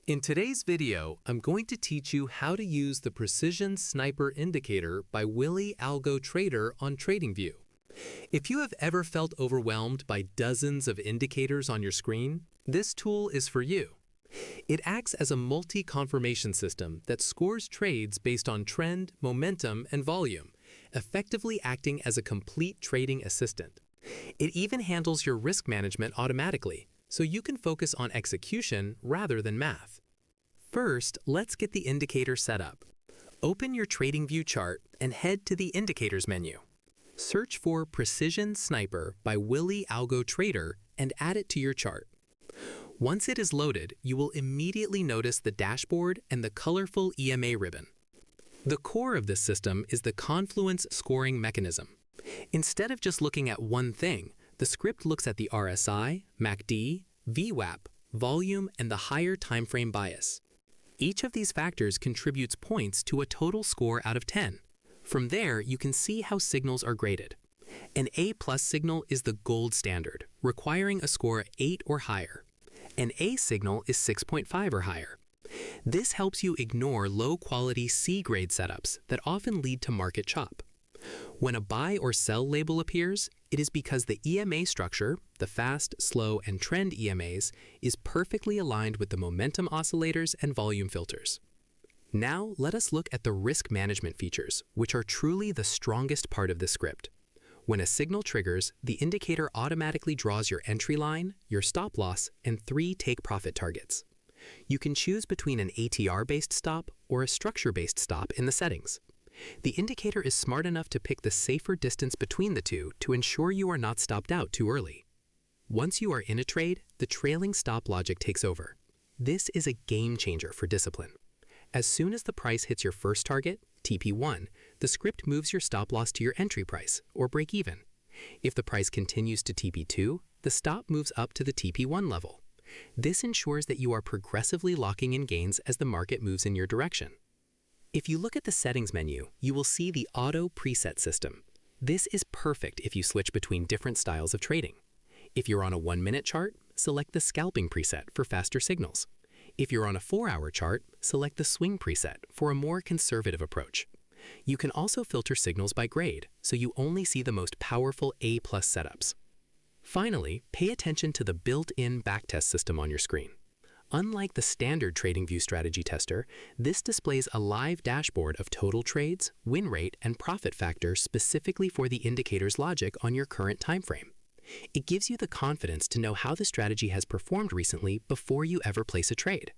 In today's video, I'm going to teach you how to use the Precision Sniper Indicator by WillyAlgoTrader on TradingView. If you have ever felt overwhelmed by dozens of indicators on your screen, this tool is for you. It acts as a multi-confirmation system that scores trades based on trend, momentum, and volume, effectively acting as a complete trading assistant. It even handles your risk management automatically, so you can focus on execution rather than math. First, let's get the indicator set up. Open your TradingView chart and head to the Indicators menu. Search for Precision Sniper by WillyAlgoTrader and add it to your chart. Once it is loaded, you will immediately notice the dashboard and the colorful EMA ribbon. The core of this system is the confluence scoring mechanism. Instead of just looking at one thing, the script looks at the RSI, MACD, VWAP, volume, and the higher timeframe bias. Each of these factors contributes points to a total score out of 10. From there, you can see how signals are graded. An A+ signal is the gold standard, requiring a score 8 or higher. An A signal is 6.5 or higher. This helps you ignore low-quality C-grade setups that often lead to market chop. When a buy or sell label appears, it is because the EMA structure, the fast, slow, and trend EMAs, is perfectly aligned with the momentum oscillators and volume filters. Now, let us look at the risk management features, which are truly the strongest part of this script. When a signal triggers, the indicator automatically draws your entry line, your stop loss, and 3 take-profit targets. You can choose between an ATR-based stop or a structure-based stop in the settings. The indicator is smart enough to pick the safer distance between the two to ensure you are not stopped out too early. Once you are in a trade, the trailing stop logic takes over. This is a game changer for discipline. As soon as the price hits your first target, TP1, the script moves your stop loss to your entry price, or break even. If the price continues to TP2, the stop moves up to the TP1 level. This ensures that you are progressively locking in gains as the market moves in your direction. If you look at the Settings menu, you will see the Auto Preset system. This is perfect if you switch between different styles of trading. If you're on a 1-minute chart, select the Scalping preset for faster signals. If you're on a 4-hour chart, select the Swing preset for a more conservative approach. You can also filter signals by grade, so you only see the most powerful A+ setups. Finally, pay attention to the built-in backtest system on your screen. Unlike the standard TradingView strategy tester, this displays a live dashboard of total trades, win rate, and profit factor specifically for the indicator's logic on your current time frame. It gives you the confidence to know how the strategy has performed recently before you ever place a trade.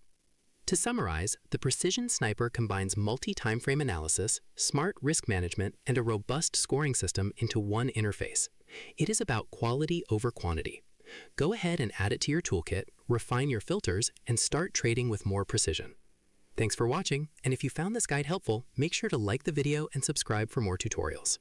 To summarize, the Precision Sniper combines multi-timeframe analysis, smart risk management, and a robust scoring system into one interface. It is about quality over quantity. Go ahead and add it to your toolkit, refine your filters, and start trading with more precision. Thanks for watching, and if you found this guide helpful, make sure to like the video and subscribe for more tutorials.